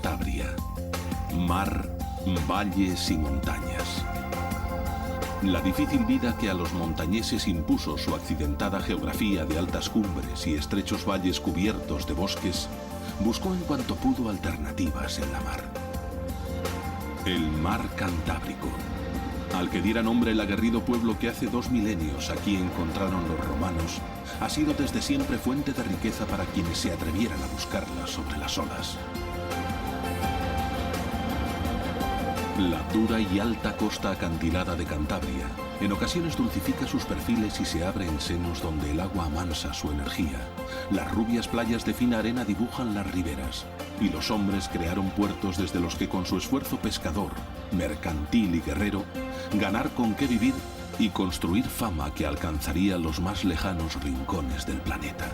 Cantabria. Mar, valles y montañas. La difícil vida que a los montañeses impuso su accidentada geografía de altas cumbres y estrechos valles cubiertos de bosques, buscó en cuanto pudo alternativas en la mar. El mar Cantábrico, al que diera nombre el aguerrido pueblo que hace 2 milenios aquí encontraron los romanos, ha sido desde siempre fuente de riqueza para quienes se atrevieran a buscarla sobre las olas. La dura y alta costa acantilada de Cantabria en ocasiones dulcifica sus perfiles y se abre en senos donde el agua amansa su energía. Las rubias playas de fina arena dibujan las riberas y los hombres crearon puertos desde los que con su esfuerzo pescador, mercantil y guerrero, ganar con qué vivir y construir fama que alcanzaría los más lejanos rincones del planeta.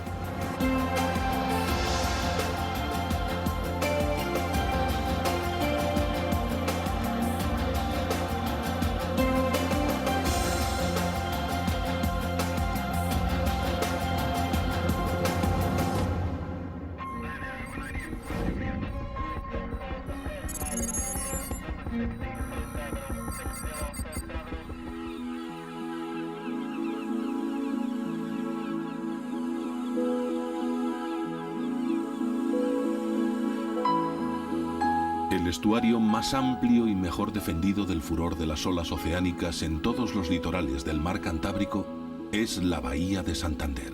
El estuario más amplio y mejor defendido del furor de las olas oceánicas en todos los litorales del mar Cantábrico es la Bahía de Santander.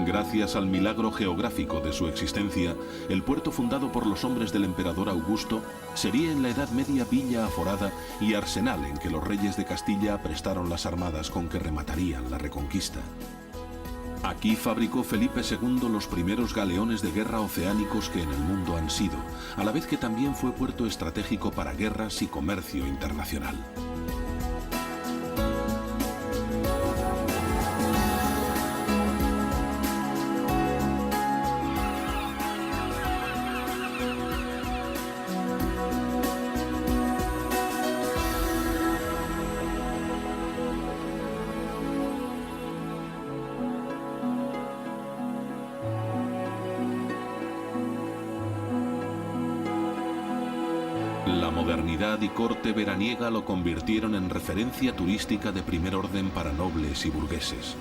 Gracias al milagro geográfico de su existencia, el puerto fundado por los hombres del emperador Augusto sería en la Edad Media villa aforada y arsenal en que los reyes de Castilla prestaron las armadas con que rematarían la reconquista. Aquí fabricó Felipe II los primeros galeones de guerra oceánicos que en el mundo han sido, a la vez que también fue puerto estratégico para guerras y comercio internacional. La modernidad y corte veraniega lo convirtieron en referencia turística de primer orden para nobles y burgueses.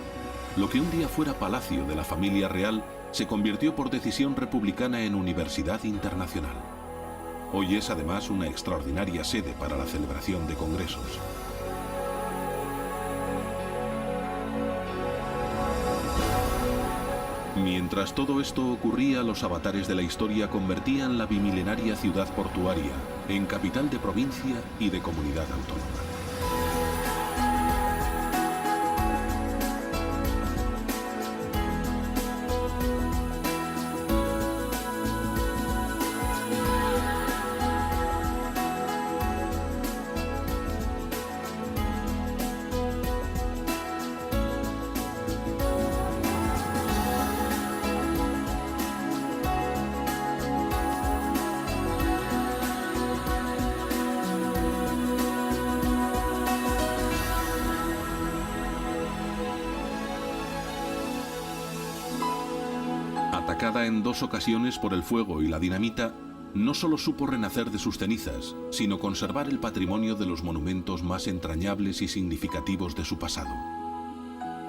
Lo que un día fuera palacio de la familia real se convirtió por decisión republicana en universidad internacional. Hoy es además una extraordinaria sede para la celebración de congresos. Mientras todo esto ocurría, los avatares de la historia convertían la bimilenaria ciudad portuaria en capital de provincia y de comunidad autónoma. Atacada en 2 ocasiones por el fuego y la dinamita, no solo supo renacer de sus cenizas, sino conservar el patrimonio de los monumentos más entrañables y significativos de su pasado.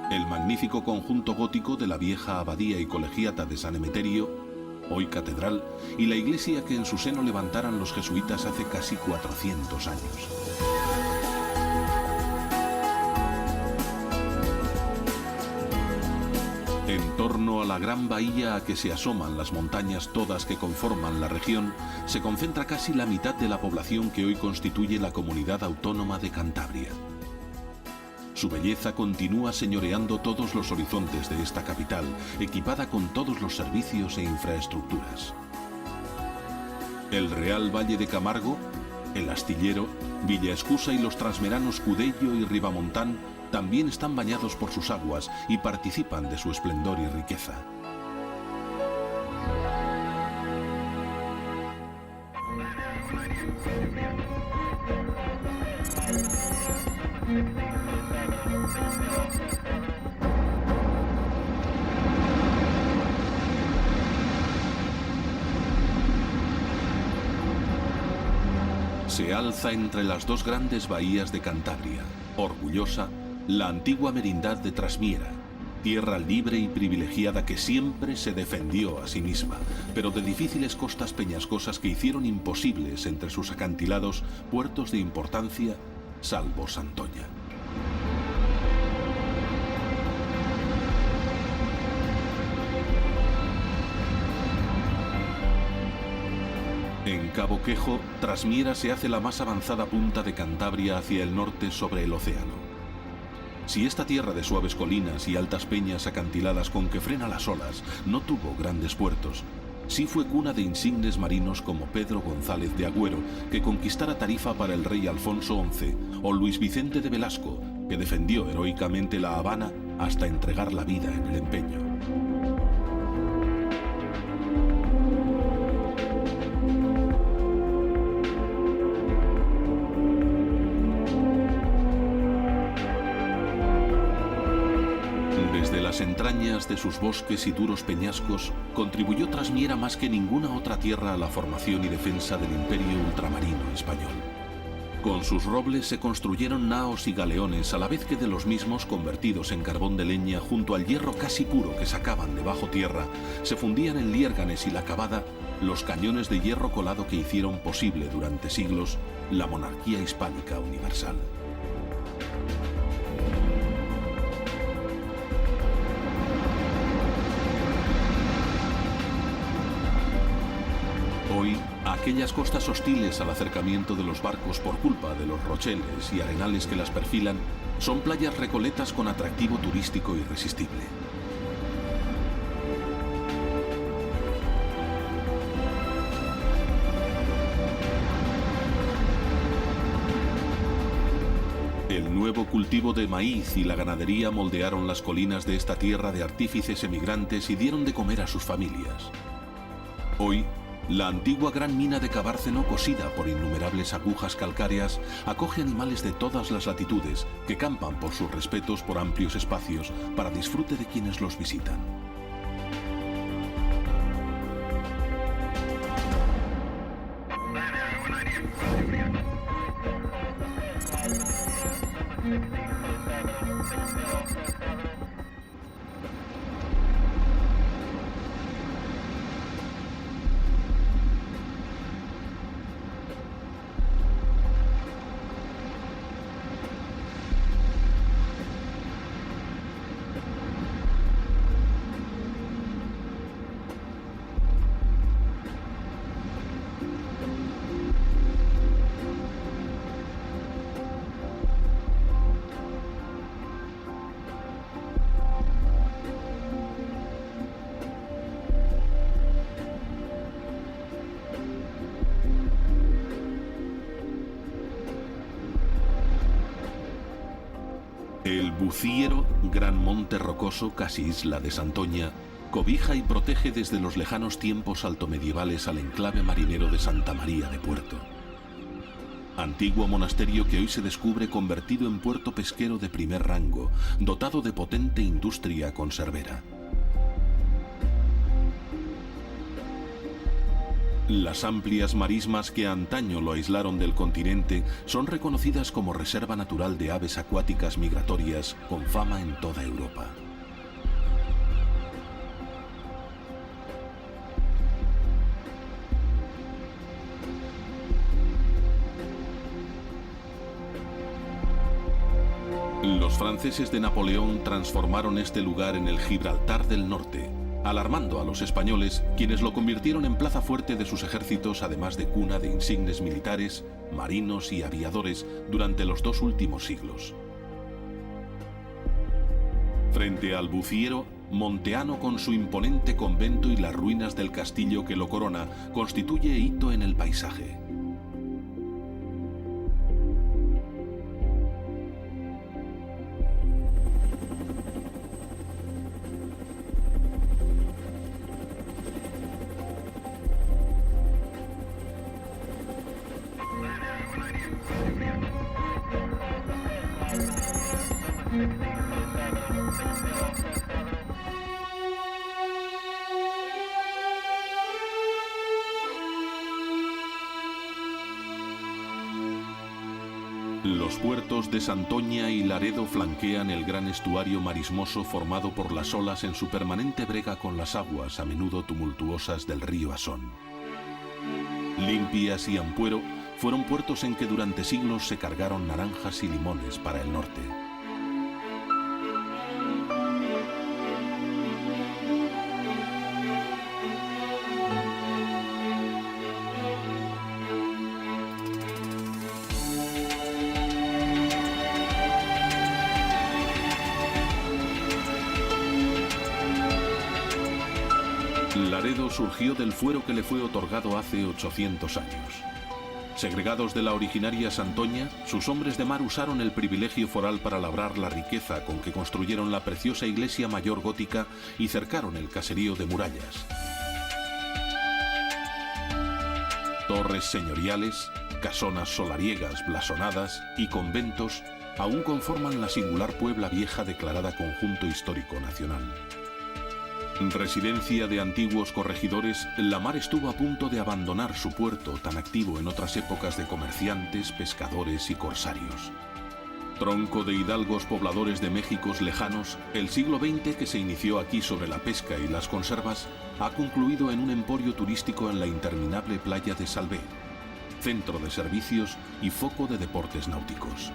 El magnífico conjunto gótico de la vieja abadía y colegiata de San Emeterio, hoy catedral, y la iglesia que en su seno levantaran los jesuitas hace casi 400 años. En torno a la gran bahía a que se asoman las montañas todas que conforman la región, se concentra casi la mitad de la población que hoy constituye la comunidad autónoma de Cantabria. Su belleza continúa señoreando todos los horizontes de esta capital, equipada con todos los servicios e infraestructuras. El Real Valle de Camargo, el Astillero, Villaescusa y los transmeranos Cudello y Ribamontán también están bañados por sus aguas y participan de su esplendor y riqueza. Se alza entre las dos grandes bahías de Cantabria, orgullosa, la antigua merindad de Trasmiera, tierra libre y privilegiada que siempre se defendió a sí misma, pero de difíciles costas peñascosas que hicieron imposibles entre sus acantilados puertos de importancia, salvo Santoña. En Cabo Quejo, Trasmiera se hace la más avanzada punta de Cantabria hacia el norte sobre el océano. Si esta tierra de suaves colinas y altas peñas acantiladas con que frena las olas no tuvo grandes puertos, sí fue cuna de insignes marinos como Pedro González de Agüero, que conquistara Tarifa para el rey Alfonso XI, o Luis Vicente de Velasco, que defendió heroicamente La Habana hasta entregar la vida en el empeño. Desde las entrañas de sus bosques y duros peñascos, contribuyó Trasmiera más que ninguna otra tierra a la formación y defensa del imperio ultramarino español. Con sus robles se construyeron naos y galeones, a la vez que de los mismos, convertidos en carbón de leña junto al hierro casi puro que sacaban de bajo tierra, se fundían en liérganes y la cavada los cañones de hierro colado que hicieron posible durante siglos la monarquía hispánica universal. Hoy, aquellas costas hostiles al acercamiento de los barcos por culpa de los rocheles y arenales que las perfilan, son playas recoletas con atractivo turístico irresistible. El nuevo cultivo de maíz y la ganadería moldearon las colinas de esta tierra de artífices emigrantes y dieron de comer a sus familias. Hoy, la antigua gran mina de Cabárceno, cosida por innumerables agujas calcáreas, acoge animales de todas las latitudes que campan por sus respetos por amplios espacios para disfrute de quienes los visitan. El Buciero, gran monte rocoso, casi isla de Santoña, cobija y protege desde los lejanos tiempos altomedievales al enclave marinero de Santa María de Puerto. Antiguo monasterio que hoy se descubre convertido en puerto pesquero de primer rango, dotado de potente industria conservera. Las amplias marismas que antaño lo aislaron del continente son reconocidas como reserva natural de aves acuáticas migratorias con fama en toda Europa. Los franceses de Napoleón transformaron este lugar en el Gibraltar del Norte, alarmando a los españoles, quienes lo convirtieron en plaza fuerte de sus ejércitos, además de cuna de insignes militares, marinos y aviadores durante los 2 últimos siglos. Frente al Buciero, Monteano, con su imponente convento y las ruinas del castillo que lo corona, constituye hito en el paisaje. Los puertos de Santoña y Laredo flanquean el gran estuario marismoso formado por las olas en su permanente brega con las aguas, a menudo tumultuosas, del río Asón. Limpias y Ampuero fueron puertos en que durante siglos se cargaron naranjas y limones para el norte. Laredo surgió del fuero que le fue otorgado hace 800 años. Segregados de la originaria Santoña, sus hombres de mar usaron el privilegio foral para labrar la riqueza con que construyeron la preciosa iglesia mayor gótica y cercaron el caserío de murallas. Torres señoriales, casonas solariegas blasonadas y conventos aún conforman la singular Puebla Vieja declarada Conjunto Histórico Nacional. Residencia de antiguos corregidores, la mar estuvo a punto de abandonar su puerto tan activo en otras épocas de comerciantes, pescadores y corsarios. Tronco de hidalgos pobladores de Méxicos lejanos, el siglo XX que se inició aquí sobre la pesca y las conservas ha concluido en un emporio turístico en la interminable playa de Salvé, centro de servicios y foco de deportes náuticos.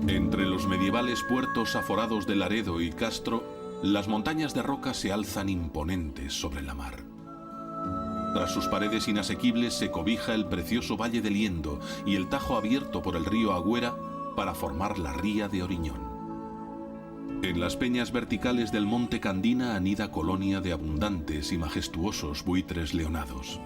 Entre los medievales puertos aforados de Laredo y Castro, las montañas de roca se alzan imponentes sobre la mar. Tras sus paredes inasequibles se cobija el precioso Valle de Liendo y el tajo abierto por el río Agüera para formar la ría de Oriñón. En las peñas verticales del monte Candina anida colonia de abundantes y majestuosos buitres leonados.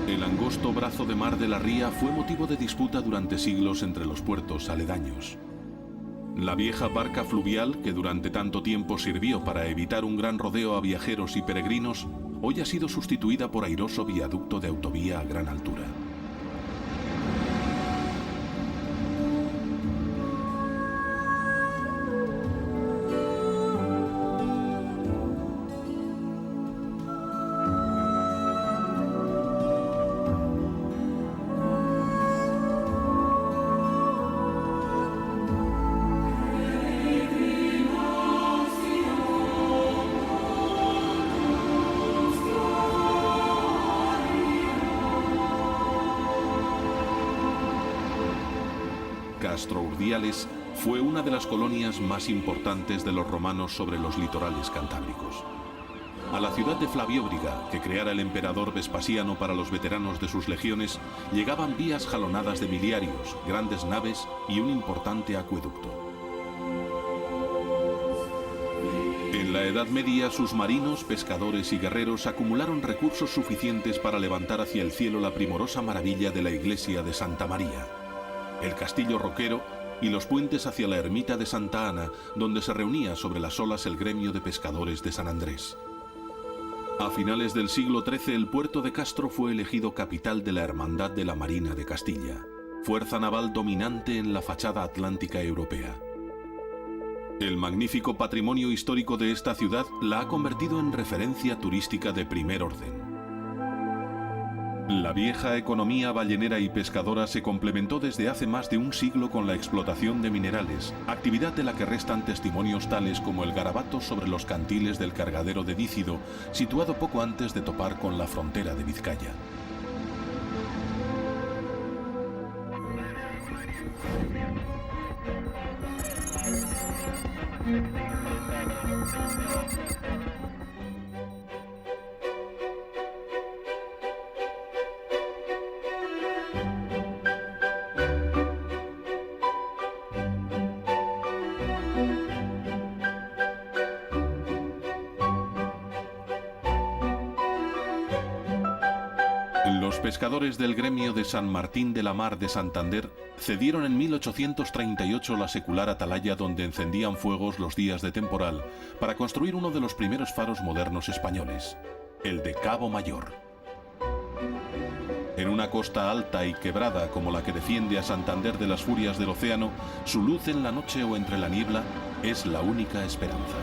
El angosto brazo de mar de la ría fue motivo de disputa durante siglos entre los puertos aledaños. La vieja barca fluvial, que durante tanto tiempo sirvió para evitar un gran rodeo a viajeros y peregrinos, hoy ha sido sustituida por airoso viaducto de autovía a gran altura. Castro Urdiales fue una de las colonias más importantes de los romanos sobre los litorales cantábricos. A la ciudad de Flavióbriga, que creara el emperador Vespasiano para los veteranos de sus legiones, llegaban vías jalonadas de miliarios, grandes naves y un importante acueducto. En la Edad Media, sus marinos, pescadores y guerreros acumularon recursos suficientes para levantar hacia el cielo la primorosa maravilla de la iglesia de Santa María, el castillo roquero y los puentes hacia la ermita de Santa Ana, donde se reunía sobre las olas el gremio de pescadores de San Andrés. A finales del siglo XIII, el puerto de Castro fue elegido capital de la Hermandad de la Marina de Castilla, fuerza naval dominante en la fachada atlántica europea. El magnífico patrimonio histórico de esta ciudad la ha convertido en referencia turística de primer orden. La vieja economía ballenera y pescadora se complementó desde hace más de un siglo con la explotación de minerales, actividad de la que restan testimonios tales como el garabato sobre los cantiles del cargadero de Dícido, situado poco antes de topar con la frontera de Vizcaya. Los pescadores del gremio de San Martín de la Mar de Santander cedieron en 1838 la secular atalaya donde encendían fuegos los días de temporal para construir uno de los primeros faros modernos españoles, el de Cabo Mayor. En una costa alta y quebrada como la que defiende a Santander de las furias del océano, su luz en la noche o entre la niebla es la única esperanza.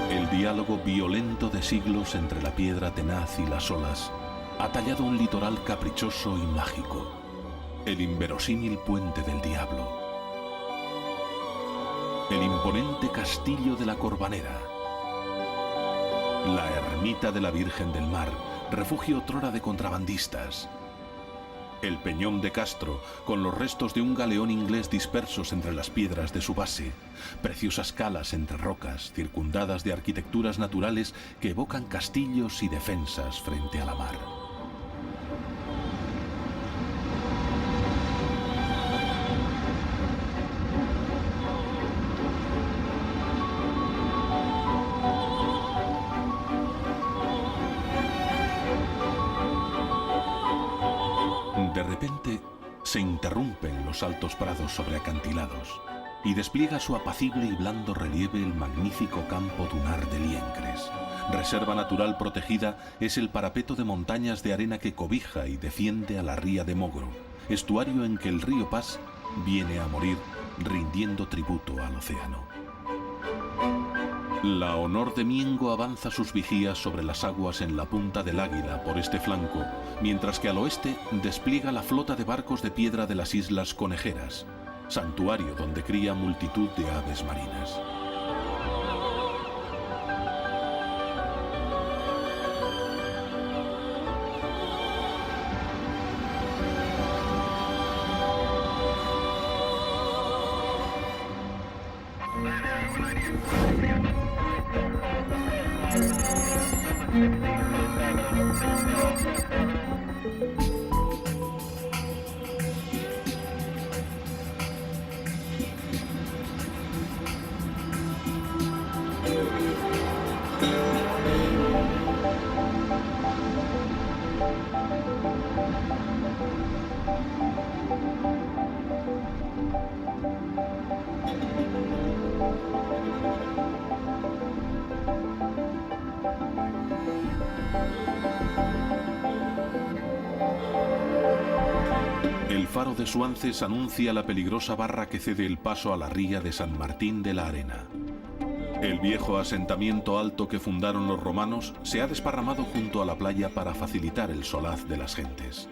El diálogo violento de siglos entre la piedra tenaz y las olas ha tallado un litoral caprichoso y mágico, el inverosímil puente del diablo, el imponente castillo de la Corbanera, la ermita de la Virgen del Mar, refugio otrora de contrabandistas, el peñón de Castro, con los restos de un galeón inglés dispersos entre las piedras de su base, preciosas calas entre rocas, circundadas de arquitecturas naturales que evocan castillos y defensas frente a la mar. De repente, se interrumpen los altos prados sobre acantilados y despliega su apacible y blando relieve el magnífico campo dunar de Liencres. Reserva natural protegida es el parapeto de montañas de arena que cobija y defiende a la ría de Mogro, estuario en que el río Pas viene a morir rindiendo tributo al océano. La Honor de Miengo avanza sus vigías sobre las aguas en la Punta del Águila por este flanco, mientras que al oeste despliega la flota de barcos de piedra de las Islas Conejeras, santuario donde cría multitud de aves marinas. El faro de Suances anuncia la peligrosa barra que cede el paso a la ría de San Martín de la Arena. El viejo asentamiento alto que fundaron los romanos se ha desparramado junto a la playa para facilitar el solaz de las gentes.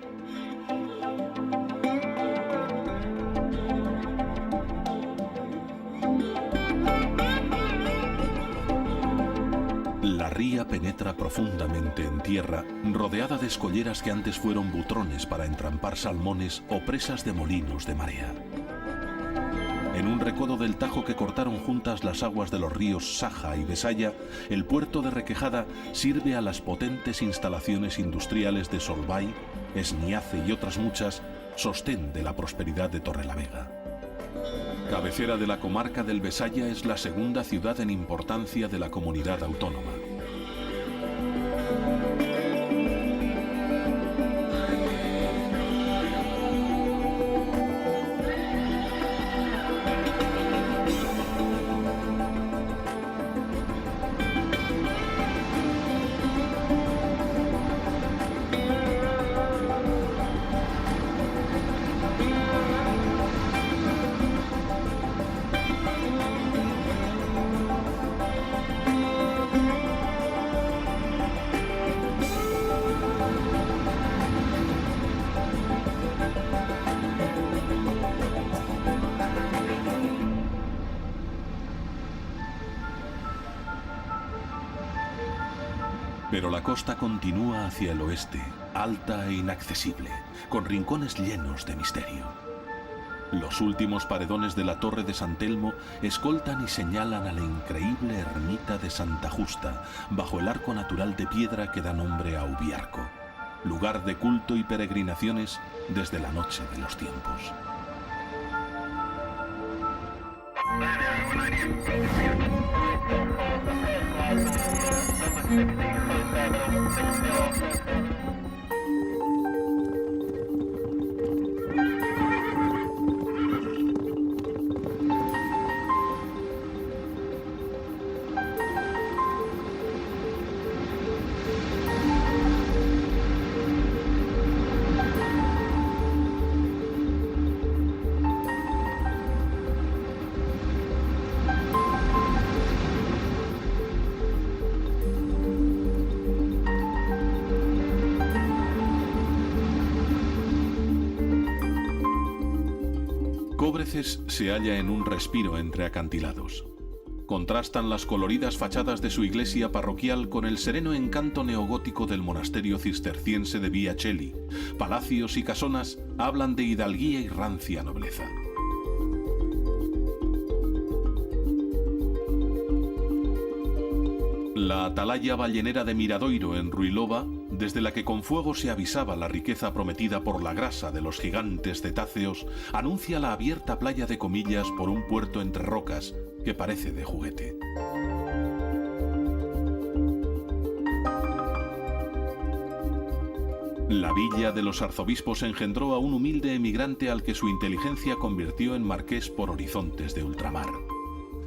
La ría penetra profundamente en tierra, rodeada de escolleras que antes fueron butrones para entrampar salmones o presas de molinos de marea. En un recodo del Tajo que cortaron juntas las aguas de los ríos Saja y Besaya, el puerto de Requejada sirve a las potentes instalaciones industriales de Solvay, Esniace y otras muchas, sostén de la prosperidad de Torrelavega. Cabecera de la comarca del Besaya, es la segunda ciudad en importancia de la comunidad autónoma. Pero la costa continúa hacia el oeste, alta e inaccesible, con rincones llenos de misterio. Los últimos paredones de la Torre de San Telmo escoltan y señalan a la increíble ermita de Santa Justa, bajo el arco natural de piedra que da nombre a Ubiarco, lugar de culto y peregrinaciones desde la noche de los tiempos. Cóbreces se halla en un respiro entre acantilados. Contrastan las coloridas fachadas de su iglesia parroquial con el sereno encanto neogótico del monasterio cisterciense de Via Cheli. Palacios y casonas hablan de hidalguía y rancia nobleza. La atalaya ballenera de Miradoiro en Ruilova, desde la que con fuego se avisaba la riqueza prometida por la grasa de los gigantes cetáceos, anuncia la abierta playa de Comillas por un puerto entre rocas que parece de juguete. La villa de los arzobispos engendró a un humilde emigrante al que su inteligencia convirtió en marqués por horizontes de ultramar.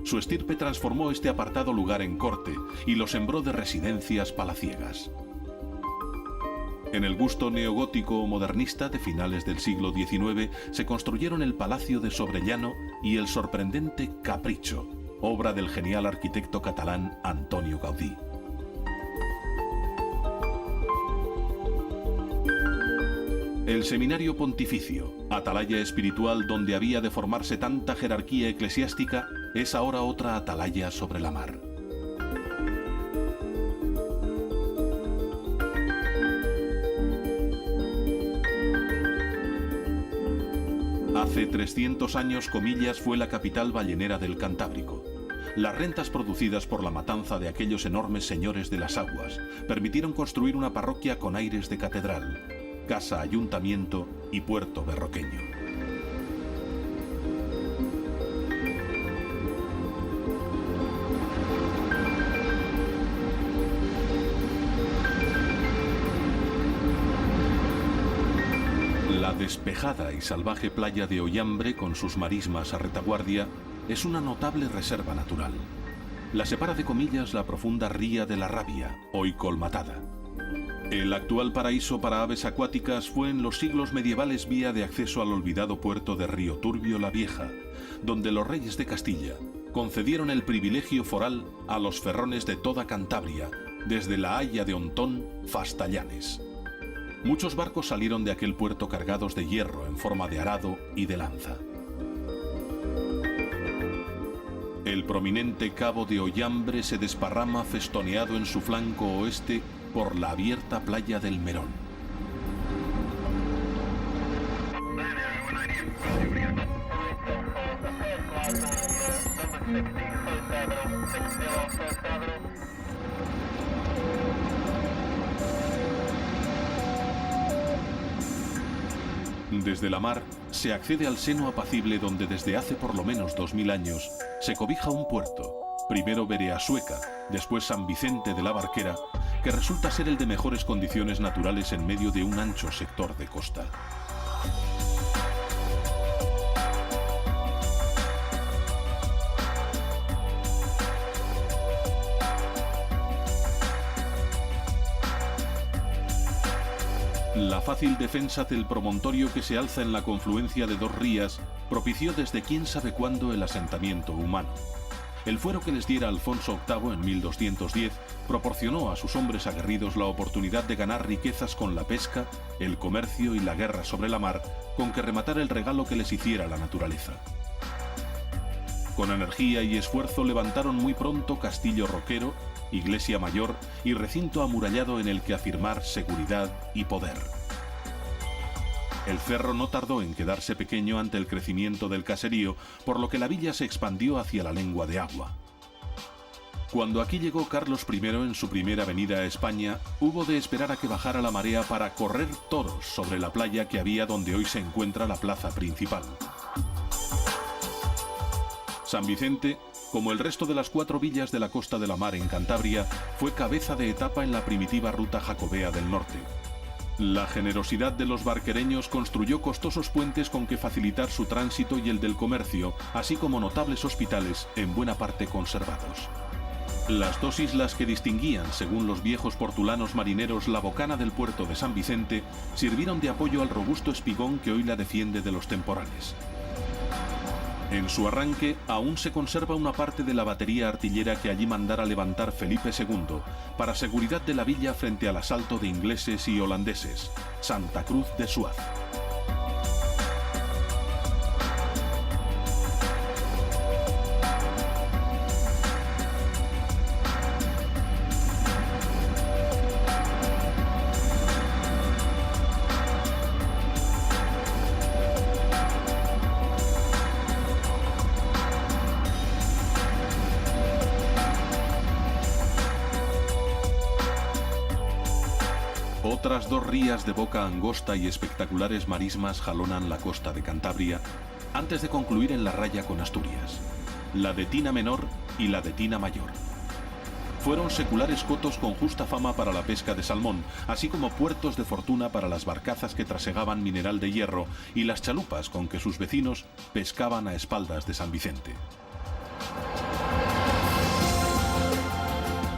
Su estirpe transformó este apartado lugar en corte y lo sembró de residencias palaciegas. En el gusto neogótico o modernista de finales del siglo XIX se construyeron el Palacio de Sobrellano y el sorprendente Capricho, obra del genial arquitecto catalán Antonio Gaudí. El Seminario Pontificio, atalaya espiritual donde había de formarse tanta jerarquía eclesiástica, es ahora otra atalaya sobre la mar. Hace 300 años Comillas fue la capital ballenera del Cantábrico. Las rentas producidas por la matanza de aquellos enormes señores de las aguas permitieron construir una parroquia con aires de catedral, casa ayuntamiento y puerto berroqueño. La despejada y salvaje playa de Ollambre, con sus marismas a retaguardia, es una notable reserva natural. La separa de Comillas la profunda ría de la Rabia, hoy colmatada. El actual paraíso para aves acuáticas fue en los siglos medievales vía de acceso al olvidado puerto de Río Turbio la Vieja, donde los reyes de Castilla concedieron el privilegio foral a los ferrones de toda Cantabria, desde la Haya de Ontón hasta Llanes. Muchos barcos salieron de aquel puerto cargados de hierro en forma de arado y de lanza. El prominente cabo de Ollambre se desparrama festoneado en su flanco oeste por la abierta playa del Merón. Desde la mar se accede al seno apacible donde desde hace por lo menos 2000 años se cobija un puerto, primero Bereasueca, después San Vicente de la Barquera, que resulta ser el de mejores condiciones naturales en medio de un ancho sector de costa. La fácil defensa del promontorio que se alza en la confluencia de dos rías propició desde quién sabe cuándo el asentamiento humano. El fuero que les diera Alfonso VIII en 1210 proporcionó a sus hombres aguerridos la oportunidad de ganar riquezas con la pesca, el comercio y la guerra sobre la mar, con que rematar el regalo que les hiciera la naturaleza. Con energía y esfuerzo levantaron muy pronto castillo roquero, iglesia mayor y recinto amurallado en el que afirmar seguridad y poder. El cerro no tardó en quedarse pequeño ante el crecimiento del caserío, por lo que la villa se expandió hacia la lengua de agua. Cuando aquí llegó Carlos I en su primera venida a España, hubo de esperar a que bajara la marea para correr toros sobre la playa que había donde hoy se encuentra la plaza principal. San Vicente, como el resto de las 4 villas de la Costa de la Mar en Cantabria, fue cabeza de etapa en la primitiva ruta jacobea del norte. La generosidad de los barquereños construyó costosos puentes con que facilitar su tránsito y el del comercio, así como notables hospitales en buena parte conservados. Las 2 islas que distinguían, según los viejos portulanos marineros, la bocana del puerto de San Vicente, sirvieron de apoyo al robusto espigón que hoy la defiende de los temporales. En su arranque aún se conserva una parte de la batería artillera que allí mandara levantar Felipe II para seguridad de la villa frente al asalto de ingleses y holandeses, Santa Cruz de Suaz. Otras 2 rías de boca angosta y espectaculares marismas jalonan la costa de Cantabria antes de concluir en la raya con Asturias, la de Tina Menor y la de Tina Mayor. Fueron seculares cotos con justa fama para la pesca de salmón, así como puertos de fortuna para las barcazas que trasegaban mineral de hierro y las chalupas con que sus vecinos pescaban a espaldas de San Vicente.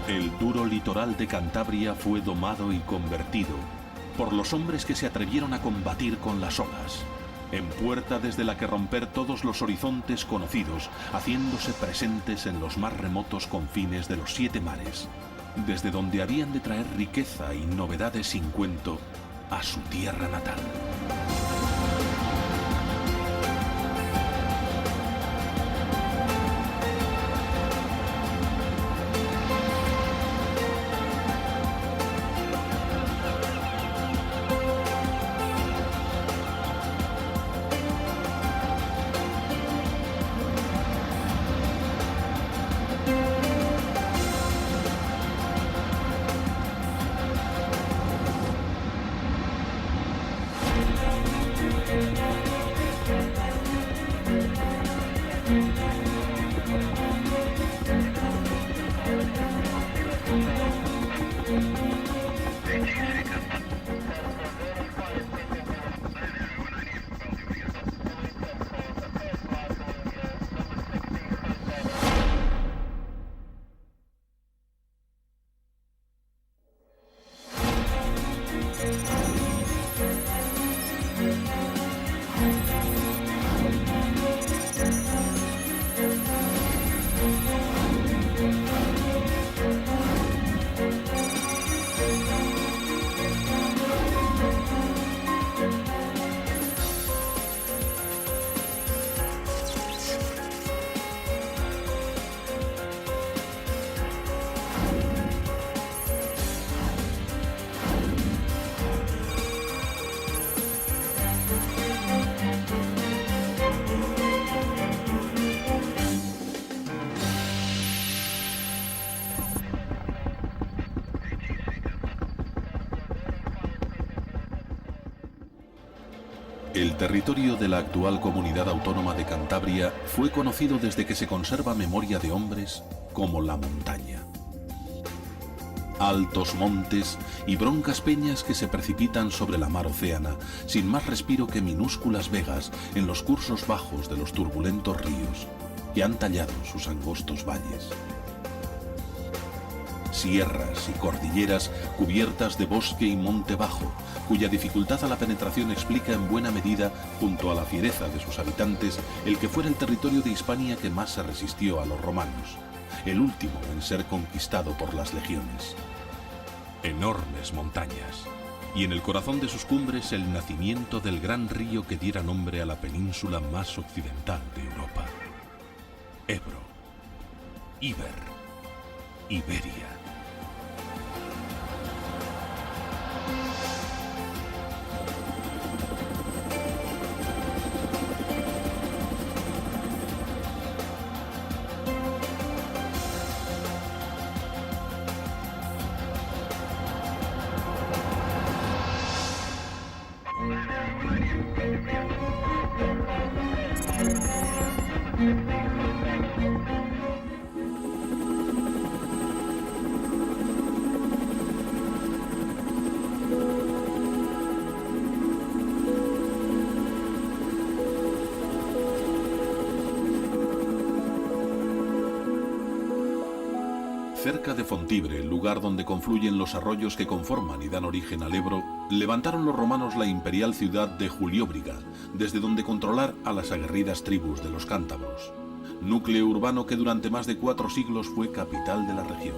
El duro litoral de Cantabria fue domado y convertido por los hombres que se atrevieron a combatir con las olas, en puerta desde la que romper todos los horizontes conocidos, haciéndose presentes en los más remotos confines de los 7 mares, desde donde habían de traer riqueza y novedades sin cuento a su tierra natal. El territorio de la actual Comunidad Autónoma de Cantabria fue conocido desde que se conserva memoria de hombres como la montaña. Altos montes y broncas peñas que se precipitan sobre la mar océana, sin más respiro que minúsculas vegas en los cursos bajos de los turbulentos ríos que han tallado sus angostos valles. Sierras y cordilleras cubiertas de bosque y monte bajo, cuya dificultad a la penetración explica en buena medida, junto a la fiereza de sus habitantes, el que fuera el territorio de Hispania que más se resistió a los romanos, el último en ser conquistado por las legiones. Enormes montañas, y en el corazón de sus cumbres el nacimiento del gran río que diera nombre a la península más occidental de Europa. Ebro, Iber, Iberia. Cerca de Fontibre, el lugar donde confluyen los arroyos que conforman y dan origen al Ebro, levantaron los romanos la imperial ciudad de Julióbriga, desde donde controlar a las aguerridas tribus de los cántabros, núcleo urbano que durante más de 4 siglos fue capital de la región.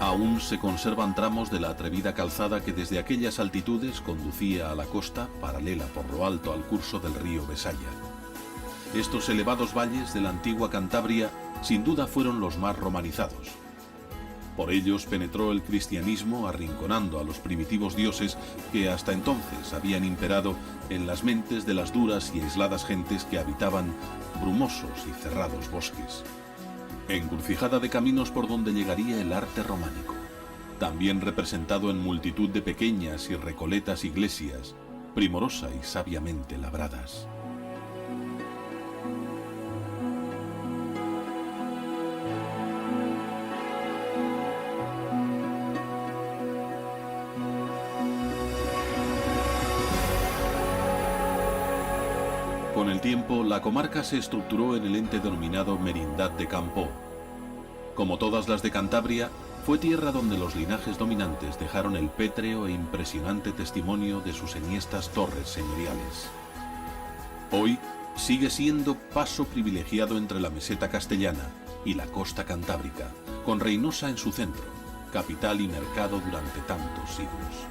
Aún se conservan tramos de la atrevida calzada que desde aquellas altitudes conducía a la costa, paralela por lo alto al curso del río Besaya. Estos elevados valles de la antigua Cantabria sin duda fueron los más romanizados. Por ellos penetró el cristianismo arrinconando a los primitivos dioses que hasta entonces habían imperado en las mentes de las duras y aisladas gentes que habitaban brumosos y cerrados bosques. Encrucijada de caminos por donde llegaría el arte románico, también representado en multitud de pequeñas y recoletas iglesias, primorosa y sabiamente labradas. Con el tiempo, la comarca se estructuró en el ente denominado Merindad de Campo. Como todas las de Cantabria, fue tierra donde los linajes dominantes dejaron el pétreo e impresionante testimonio de sus enhiestas torres señoriales. Hoy sigue siendo paso privilegiado entre la meseta castellana y la costa cantábrica, con Reynosa en su centro, capital y mercado durante tantos siglos.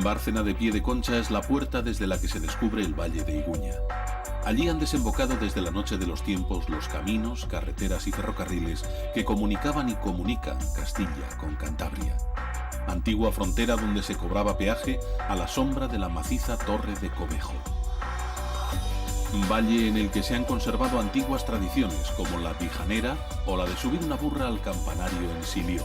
Bárcena de Pie de Concha es la puerta desde la que se descubre el valle de Iguña. Allí han desembocado desde la noche de los tiempos los caminos, carreteras y ferrocarriles que comunicaban y comunican Castilla con Cantabria. Antigua frontera donde se cobraba peaje a la sombra de la maciza Torre de Cobejo. Un valle en el que se han conservado antiguas tradiciones como la pijanera o la de subir una burra al campanario en Silió.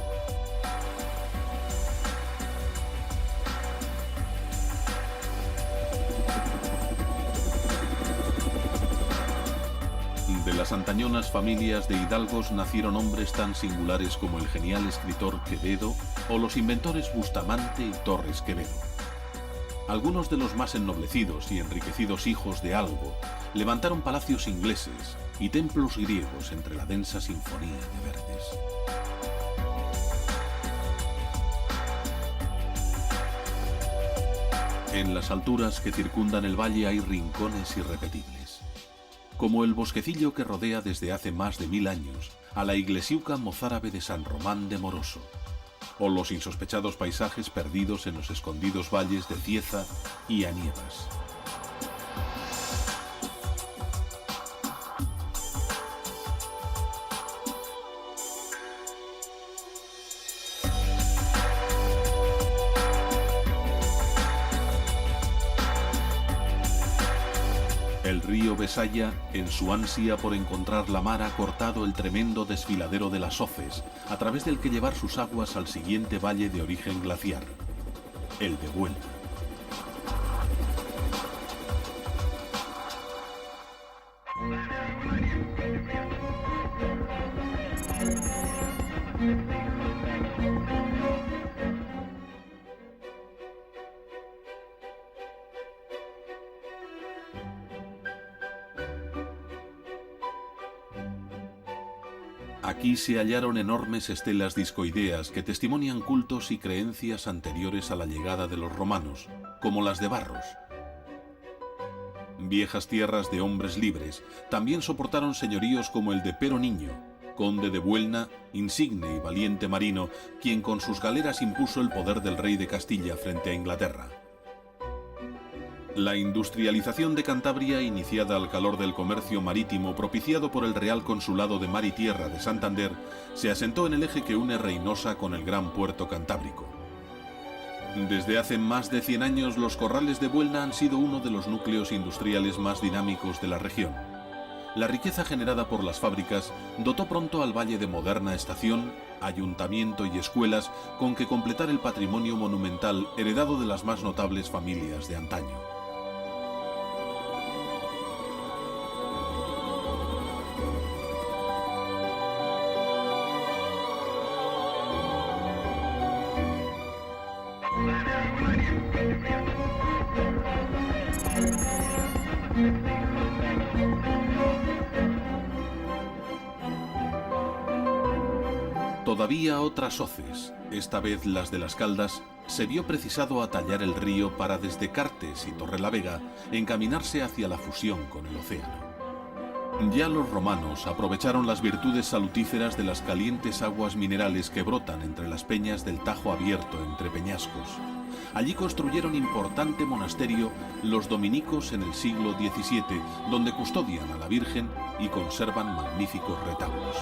De las antañonas familias de hidalgos nacieron hombres tan singulares como el genial escritor Quevedo o los inventores Bustamante y Torres Quevedo. Algunos de los más ennoblecidos y enriquecidos hijos de Algo levantaron palacios ingleses y templos griegos entre la densa sinfonía de verdes. En las alturas que circundan el valle hay rincones irrepetibles, como el bosquecillo que rodea desde hace más de 1000 años a la iglesiuca mozárabe de San Román de Moroso, o los insospechados paisajes perdidos en los escondidos valles de Cieza y Anievas. El río Besaya, en su ansia por encontrar la mar, ha cortado el tremendo desfiladero de las hoces, a través del que llevar sus aguas al siguiente valle de origen glaciar, el de Buelna. Aquí se hallaron enormes estelas discoideas que testimonian cultos y creencias anteriores a la llegada de los romanos, como las de Barros. Viejas tierras de hombres libres también soportaron señoríos como el de Pero Niño, conde de Buelna, insigne y valiente marino, quien con sus galeras impuso el poder del rey de Castilla frente a Inglaterra. La industrialización de Cantabria, iniciada al calor del comercio marítimo propiciado por el Real Consulado de Mar y Tierra de Santander, se asentó en el eje que une Reynosa con el gran puerto cantábrico. Desde hace más de 100 años, los corrales de Buelna han sido uno de los núcleos industriales más dinámicos de la región. La riqueza generada por las fábricas dotó pronto al valle de moderna estación, ayuntamiento y escuelas con que completar el patrimonio monumental heredado de las más notables familias de antaño. Todavía otras hoces, esta vez las de las Caldas, se vio precisado atallar el río para desde Cartes y Torrelavega encaminarse hacia la fusión con el océano. Ya los romanos aprovecharon las virtudes salutíferas de las calientes aguas minerales que brotan entre las peñas del Tajo abierto entre peñascos. Allí construyeron importante monasterio los dominicos en el siglo XVII, donde custodian a la Virgen y conservan magníficos retablos.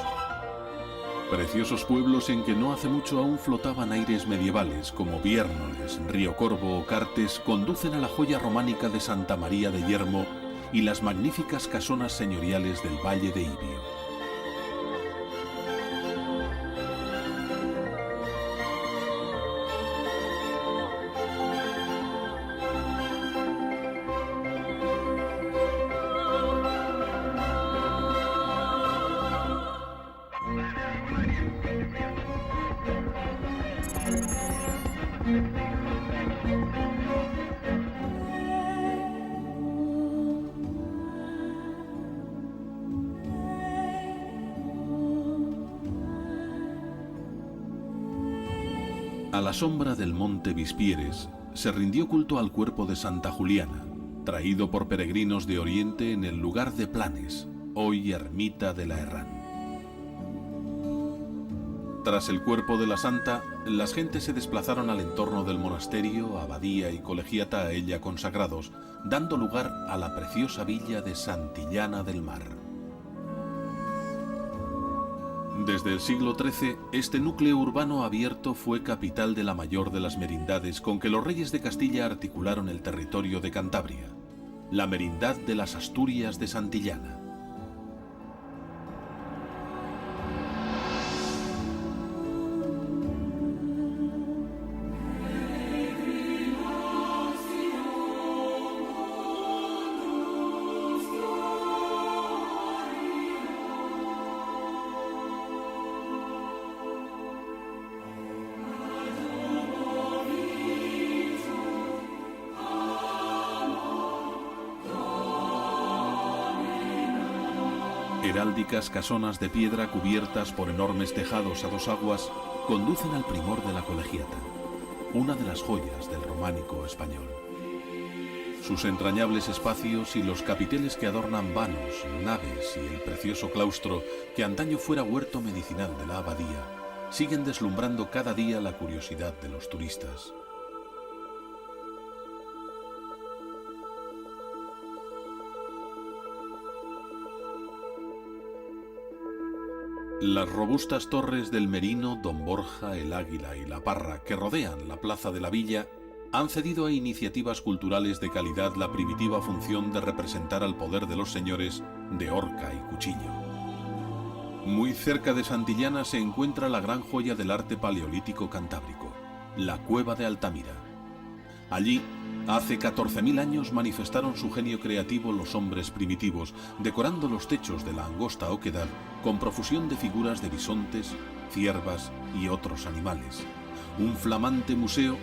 Preciosos pueblos en que no hace mucho aún flotaban aires medievales, como Viérnoles, Río Corvo o Cartes, conducen a la joya románica de Santa María de Yermo y las magníficas casonas señoriales del Valle de Ibio. A la sombra del monte Vispieres se rindió culto al cuerpo de Santa Juliana, traído por peregrinos de Oriente en el lugar de Planes, hoy ermita de la Herrán. Tras el cuerpo de la santa, las gentes se desplazaron al entorno del monasterio, abadía y colegiata a ella consagrados, dando lugar a la preciosa villa de Santillana del Mar. Desde el siglo XIII, este núcleo urbano abierto fue capital de la mayor de las merindades con que los reyes de Castilla articularon el territorio de Cantabria, la Merindad de las Asturias de Santillana. Heráldicas casonas de piedra cubiertas por enormes tejados a dos aguas conducen al primor de la colegiata, una de las joyas del románico español. Sus entrañables espacios y los capiteles que adornan vanos, naves y el precioso claustro que antaño fuera huerto medicinal de la abadía, siguen deslumbrando cada día la curiosidad de los turistas. Las robustas torres del Merino, Don Borja, el Águila y la Parra que rodean la plaza de la villa han cedido a iniciativas culturales de calidad la primitiva función de representar al poder de los señores de horca y cuchillo. Muy cerca de Santillana se encuentra la gran joya del arte paleolítico cantábrico, la Cueva de Altamira. Allí, hace 14.000 años manifestaron su genio creativo los hombres primitivos, decorando los techos de la angosta oquedad con profusión de figuras de bisontes, ciervas y otros animales. Un flamante museo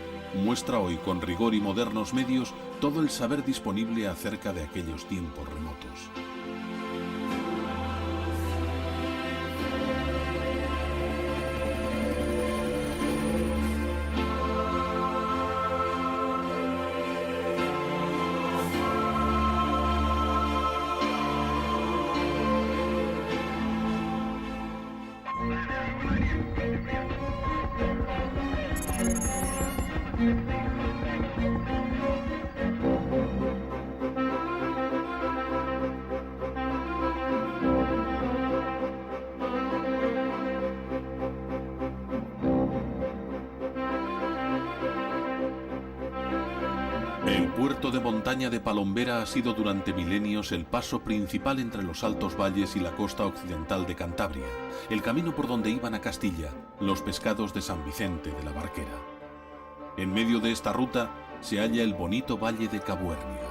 muestra hoy con rigor y modernos medios todo el saber disponible acerca de aquellos tiempos remotos. El puerto de montaña de Palombera ha sido durante milenios el paso principal entre los altos valles y la costa occidental de Cantabria, el camino por donde iban a Castilla los pescados de San Vicente de la Barquera. En medio de esta ruta se halla el bonito valle de Cabuérniga.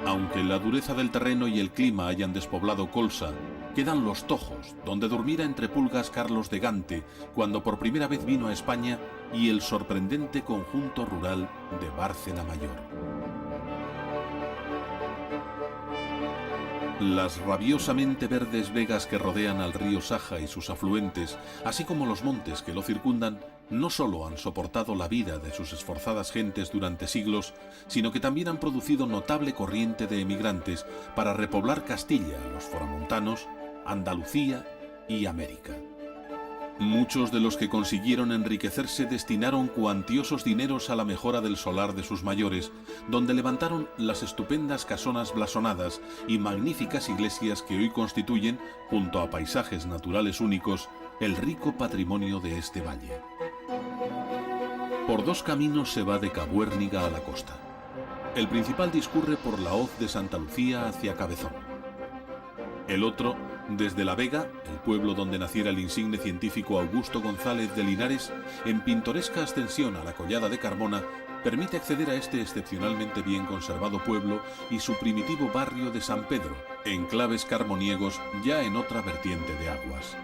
Aunque la dureza del terreno y el clima hayan despoblado Colsa, quedan los Tojos, donde durmiera entre pulgas Carlos de Gante cuando por primera vez vino a España, y el sorprendente conjunto rural de Bárcena Mayor. Las rabiosamente verdes vegas que rodean al río Saja y sus afluentes, así como los montes que lo circundan, no solo han soportado la vida de sus esforzadas gentes durante siglos, sino que también han producido notable corriente de emigrantes para repoblar Castilla, los foramontanos, Andalucía y América. Muchos de los que consiguieron enriquecerse destinaron cuantiosos dineros a la mejora del solar de sus mayores, donde levantaron las estupendas casonas blasonadas y magníficas iglesias que hoy constituyen, junto a paisajes naturales únicos, el rico patrimonio de este valle. Por dos caminos se va de Cabuérniga a la costa. El principal discurre por la hoz de Santa Lucía hacia Cabezón. El otro, desde La Vega, el pueblo donde naciera el insigne científico Augusto González de Linares, en pintoresca ascensión a la Collada de Carmona, permite acceder a este excepcionalmente bien conservado pueblo y su primitivo barrio de San Pedro, enclaves carmoniegos ya en otra vertiente de aguas.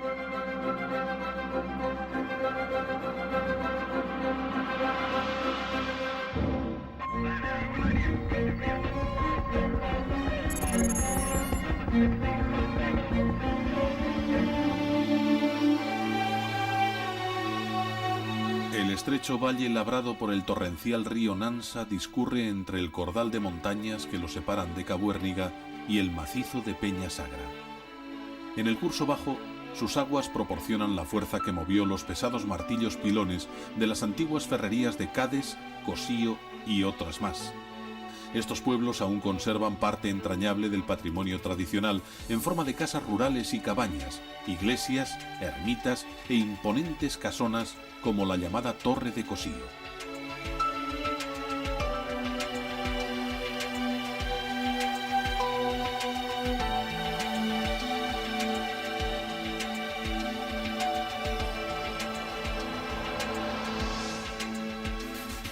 El estrecho valle labrado por el torrencial río Nansa discurre entre el cordal de montañas que lo separan de Cabuérniga y el macizo de Peña Sagra. En el curso bajo, sus aguas proporcionan la fuerza que movió los pesados martillos pilones de las antiguas ferrerías de Cádiz, Cosío y otras más. Estos pueblos aún conservan parte entrañable del patrimonio tradicional en forma de casas rurales y cabañas, iglesias, ermitas e imponentes casonas como la llamada Torre de Cosío.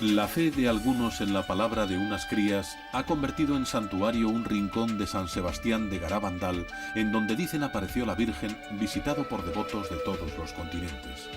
La fe de algunos en la palabra de unas crías ha convertido en santuario un rincón de San Sebastián de Garabandal, en donde dicen apareció la Virgen, visitado por devotos de todos los continentes.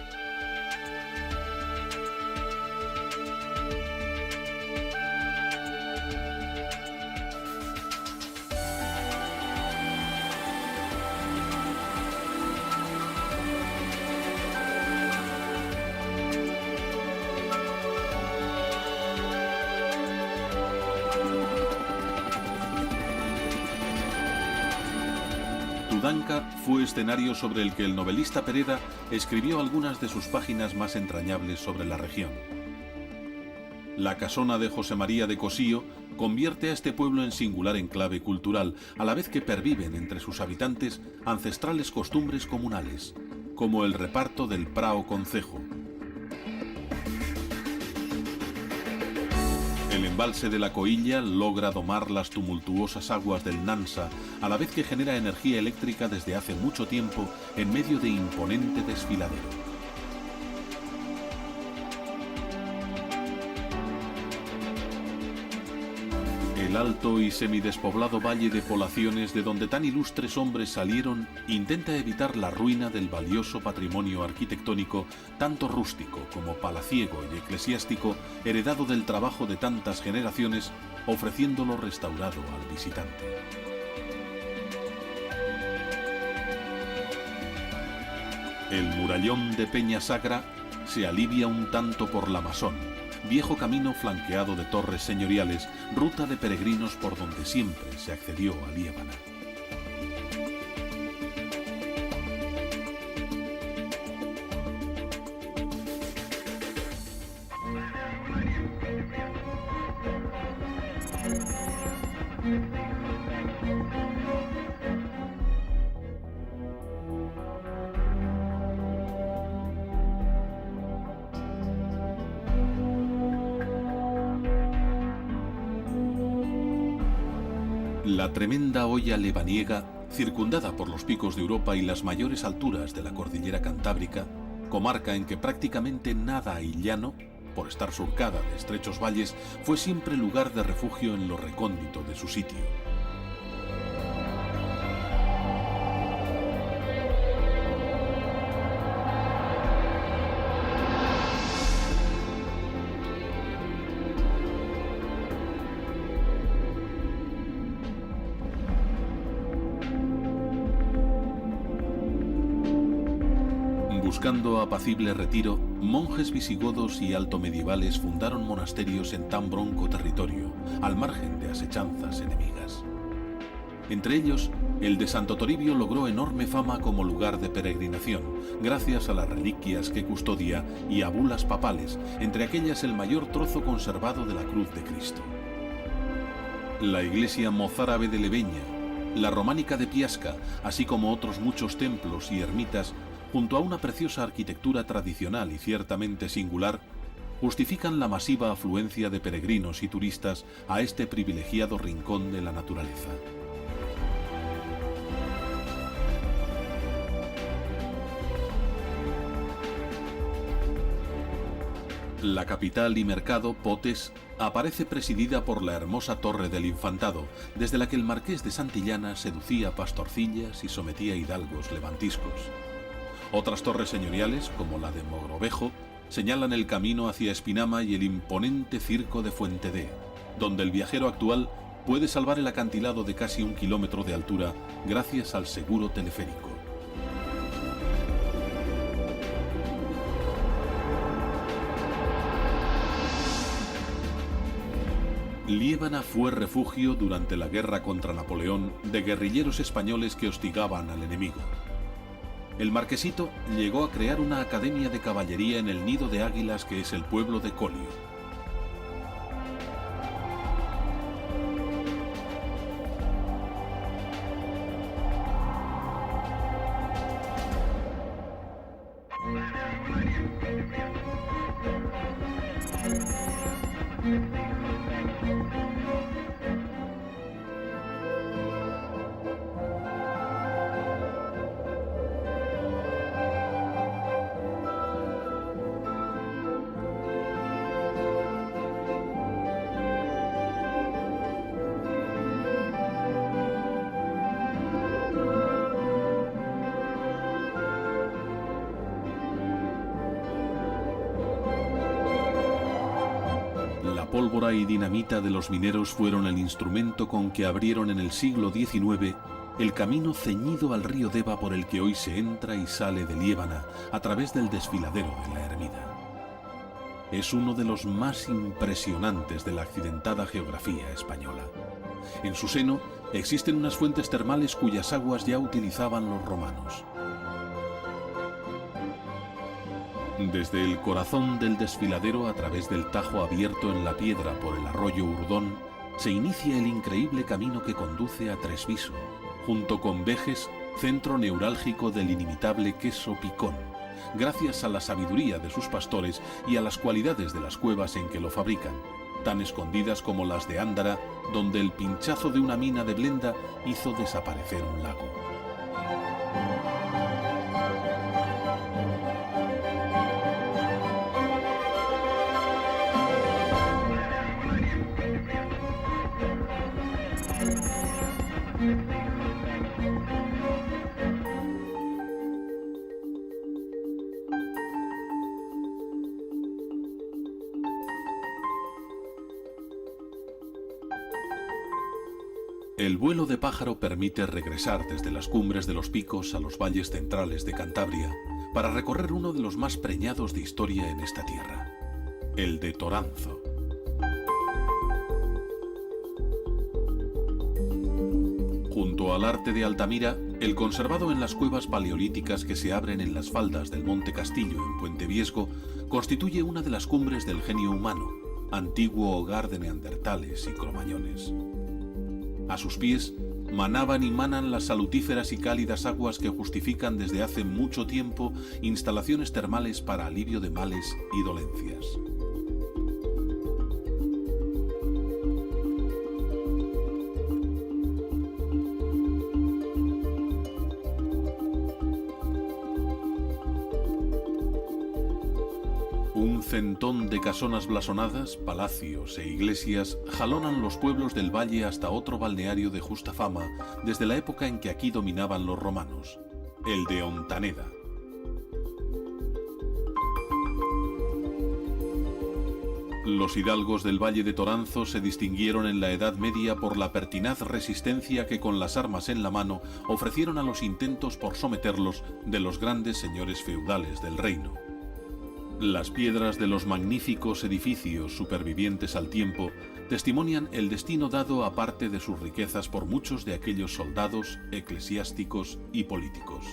Tudanca fue escenario sobre el que el novelista Pereda escribió algunas de sus páginas más entrañables sobre la región. La casona de José María de Cosío convierte a este pueblo en singular enclave cultural, a la vez que perviven entre sus habitantes ancestrales costumbres comunales, como el reparto del prao concejo. El embalse de la Coilla logra domar las tumultuosas aguas del Nansa, a la vez que genera energía eléctrica desde hace mucho tiempo en medio de imponente desfiladero. El alto y semidespoblado valle de poblaciones de donde tan ilustres hombres salieron intenta evitar la ruina del valioso patrimonio arquitectónico, tanto rústico como palaciego y eclesiástico, heredado del trabajo de tantas generaciones, ofreciéndolo restaurado al visitante. El murallón de Peña Sagra se alivia un tanto por la Masón, viejo camino flanqueado de torres señoriales, ruta de peregrinos por donde siempre se accedió a Liébana. La tremenda hoya lebaniega, circundada por los picos de Europa y las mayores alturas de la cordillera cantábrica, comarca en que prácticamente nada hay llano, por estar surcada de estrechos valles, fue siempre lugar de refugio en lo recóndito de su sitio. Buscando apacible retiro, monjes visigodos y altomedievales fundaron monasterios en tan bronco territorio, al margen de asechanzas enemigas. Entre ellos, el de Santo Toribio logró enorme fama como lugar de peregrinación, gracias a las reliquias que custodia y a bulas papales, entre aquellas el mayor trozo conservado de la cruz de Cristo. La iglesia mozárabe de Leveña, la románica de Piasca, así como otros muchos templos y ermitas, junto a una preciosa arquitectura tradicional y ciertamente singular, justifican la masiva afluencia de peregrinos y turistas a este privilegiado rincón de la naturaleza. La capital y mercado, Potes, aparece presidida por la hermosa Torre del Infantado, desde la que el marqués de Santillana seducía pastorcillas y sometía hidalgos levantiscos. Otras torres señoriales, como la de Mogrovejo, señalan el camino hacia Espinama y el imponente circo de Fuentedé, donde el viajero actual puede salvar el acantilado de casi 1 kilómetro de altura gracias al seguro teleférico. Liébana fue refugio durante la guerra contra Napoleón de guerrilleros españoles que hostigaban al enemigo. El marquesito llegó a crear una academia de caballería en el nido de águilas que es el pueblo de Colio. La pólvora y dinamita de los mineros fueron el instrumento con que abrieron en el siglo XIX el camino ceñido al río Deva por el que hoy se entra y sale de Liébana a través del desfiladero de la Ermida. Es uno de los más impresionantes de la accidentada geografía española. En su seno existen unas fuentes termales cuyas aguas ya utilizaban los romanos. Desde el corazón del desfiladero, a través del tajo abierto en la piedra por el arroyo Urdón, se inicia el increíble camino que conduce a Tresviso, junto con Vejes, centro neurálgico del inimitable queso picón, gracias a la sabiduría de sus pastores y a las cualidades de las cuevas en que lo fabrican, tan escondidas como las de Ándara, donde el pinchazo de una mina de Blenda hizo desaparecer un lago. El vuelo de pájaro permite regresar desde las cumbres de los picos a los valles centrales de Cantabria para recorrer uno de los más preñados de historia en esta tierra, el de Toranzo. Junto al arte de Altamira, el conservado en las cuevas paleolíticas que se abren en las faldas del Monte Castillo en Puente Viesgo, constituye una de las cumbres del genio humano, antiguo hogar de neandertales y cromañones. A sus pies manaban y manan las salutíferas y cálidas aguas que justifican desde hace mucho tiempo instalaciones termales para alivio de males y dolencias. Un centón de casonas blasonadas, palacios e iglesias jalonan los pueblos del valle hasta otro balneario de justa fama desde la época en que aquí dominaban los romanos, el de Ontaneda. Los hidalgos del Valle de Toranzo se distinguieron en la Edad Media por la pertinaz resistencia que con las armas en la mano ofrecieron a los intentos por someterlos de los grandes señores feudales del reino. Las piedras de los magníficos edificios supervivientes al tiempo testimonian el destino dado a parte de sus riquezas por muchos de aquellos soldados, eclesiásticos y políticos.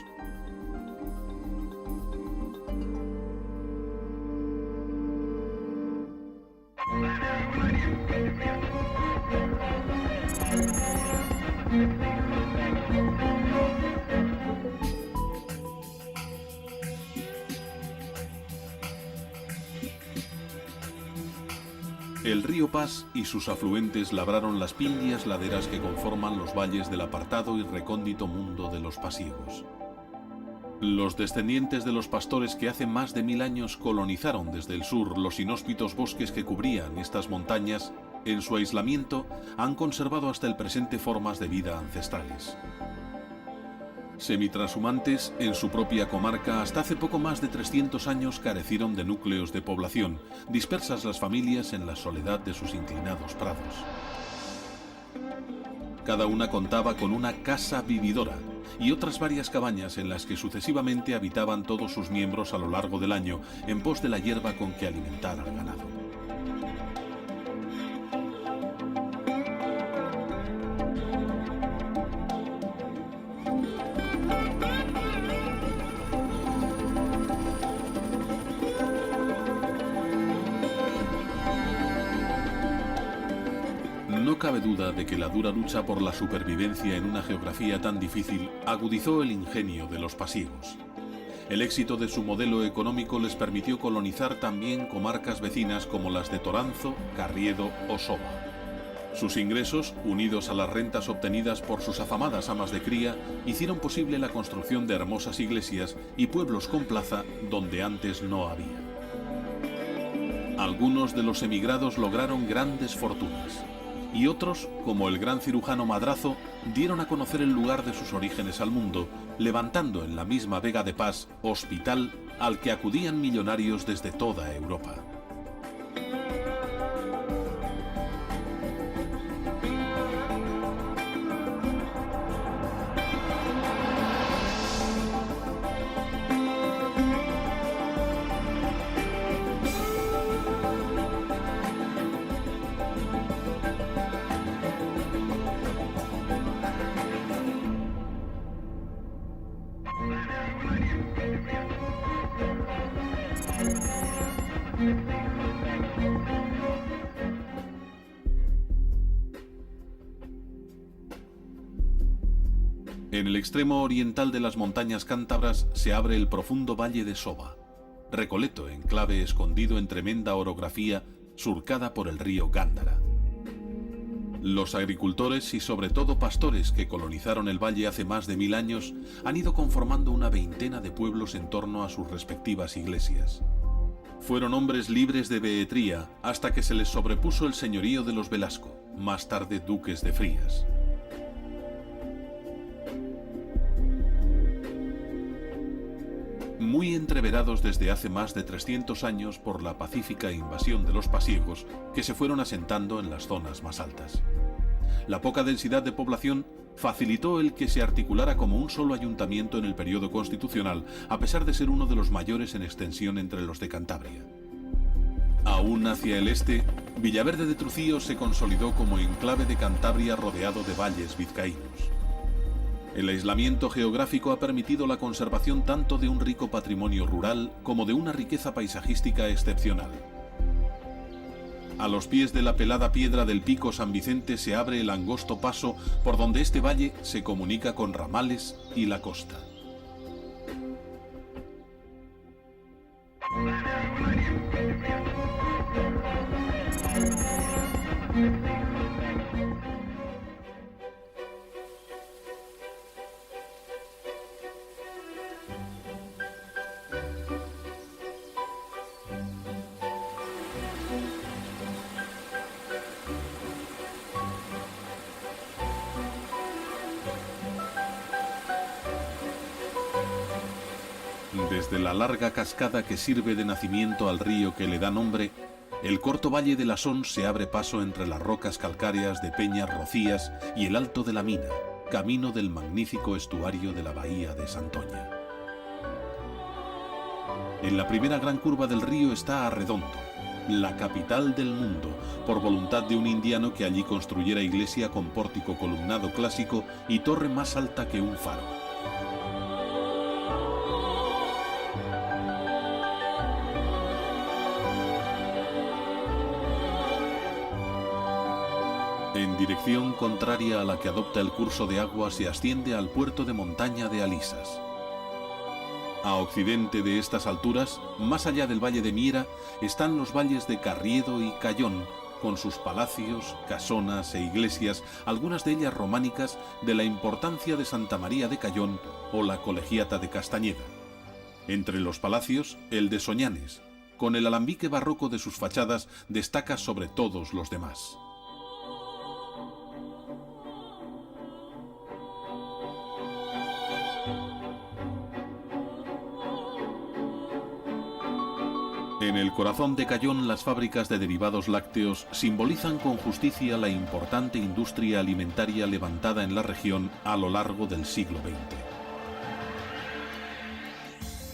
El río Pas y sus afluentes labraron las pindias laderas que conforman los valles del apartado y recóndito mundo de los pasiegos. Los descendientes de los pastores que hace más de 1000 años colonizaron desde el sur los inhóspitos bosques que cubrían estas montañas, en su aislamiento han conservado hasta el presente formas de vida ancestrales. Semitranshumantes, en su propia comarca, hasta hace poco más de 300 años carecieron de núcleos de población, dispersas las familias en la soledad de sus inclinados prados. Cada una contaba con una casa vividora y otras varias cabañas en las que sucesivamente habitaban todos sus miembros a lo largo del año en pos de la hierba con que alimentar al ganado. No cabe duda de que la dura lucha por la supervivencia en una geografía tan difícil agudizó el ingenio de los pasiegos. El éxito de su modelo económico les permitió colonizar también comarcas vecinas como las de Toranzo, Carriedo o Soba. Sus ingresos, unidos a las rentas obtenidas por sus afamadas amas de cría, hicieron posible la construcción de hermosas iglesias y pueblos con plaza donde antes no había. Algunos de los emigrados lograron grandes fortunas, y otros, como el gran cirujano Madrazo, dieron a conocer el lugar de sus orígenes al mundo, levantando en la misma Vega de Pas hospital al que acudían millonarios desde toda Europa. En el extremo oriental de las montañas cántabras se abre el profundo valle de Soba, Recoleto, enclave escondido en tremenda orografía surcada por el río Gándara. Los agricultores y sobre todo pastores que colonizaron el valle hace más de 1000 años han ido conformando una veintena de pueblos en torno a sus respectivas iglesias. Fueron hombres libres de behetría hasta que se les sobrepuso el señorío de los Velasco, más tarde duques de Frías. Muy entreverados desde hace más de 300 años por la pacífica invasión de los pasiegos que se fueron asentando en las zonas más altas. La poca densidad de población facilitó el que se articulara como un solo ayuntamiento en el periodo constitucional, a pesar de ser uno de los mayores en extensión entre los de Cantabria. Aún hacia el este, Villaverde de Trucío se consolidó como enclave de Cantabria rodeado de valles vizcaínos. El aislamiento geográfico ha permitido la conservación tanto de un rico patrimonio rural como de una riqueza paisajística excepcional. A los pies de la pelada piedra del Pico San Vicente se abre el angosto paso por donde este valle se comunica con Ramales y la costa. Desde la larga cascada que sirve de nacimiento al río que le da nombre, el corto valle de la Son se abre paso entre las rocas calcáreas de Peñas Rocías y el Alto de la Mina, camino del magnífico estuario de la bahía de Santoña. En la primera gran curva del río está Arredondo, la capital del mundo, por voluntad de un indiano que allí construyera iglesia con pórtico columnado clásico y torre más alta que un faro. En dirección contraria a la que adopta el curso de agua se asciende al puerto de montaña de Alisas. A occidente de estas alturas, más allá del valle de Miera, están los valles de Carriedo y Cayón, con sus palacios, casonas e iglesias, algunas de ellas románicas, de la importancia de Santa María de Cayón o la Colegiata de Castañeda. Entre los palacios, el de Soñanes, con el alambique barroco de sus fachadas, destaca sobre todos los demás. En el corazón de Cayón, las fábricas de derivados lácteos simbolizan con justicia la importante industria alimentaria levantada en la región a lo largo del siglo XX.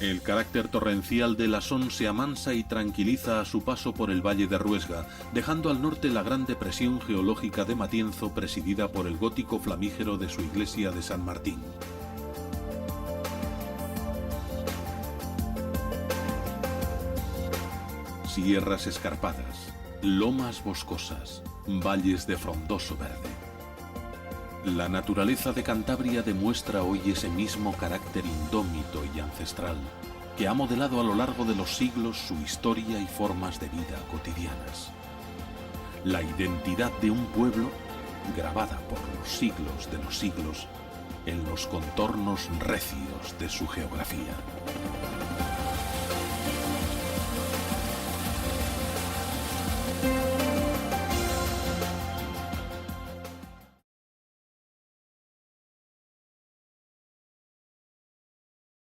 El carácter torrencial de la Son se amansa y tranquiliza a su paso por el valle de Ruesga, dejando al norte la gran depresión geológica de Matienzo, presidida por el gótico flamígero de su iglesia de San Martín. Sierras escarpadas, lomas boscosas, valles de frondoso verde. La naturaleza de Cantabria demuestra hoy ese mismo carácter indómito y ancestral que ha modelado a lo largo de los siglos su historia y formas de vida cotidianas. La identidad de un pueblo grabada por los siglos de los siglos en los contornos recios de su geografía.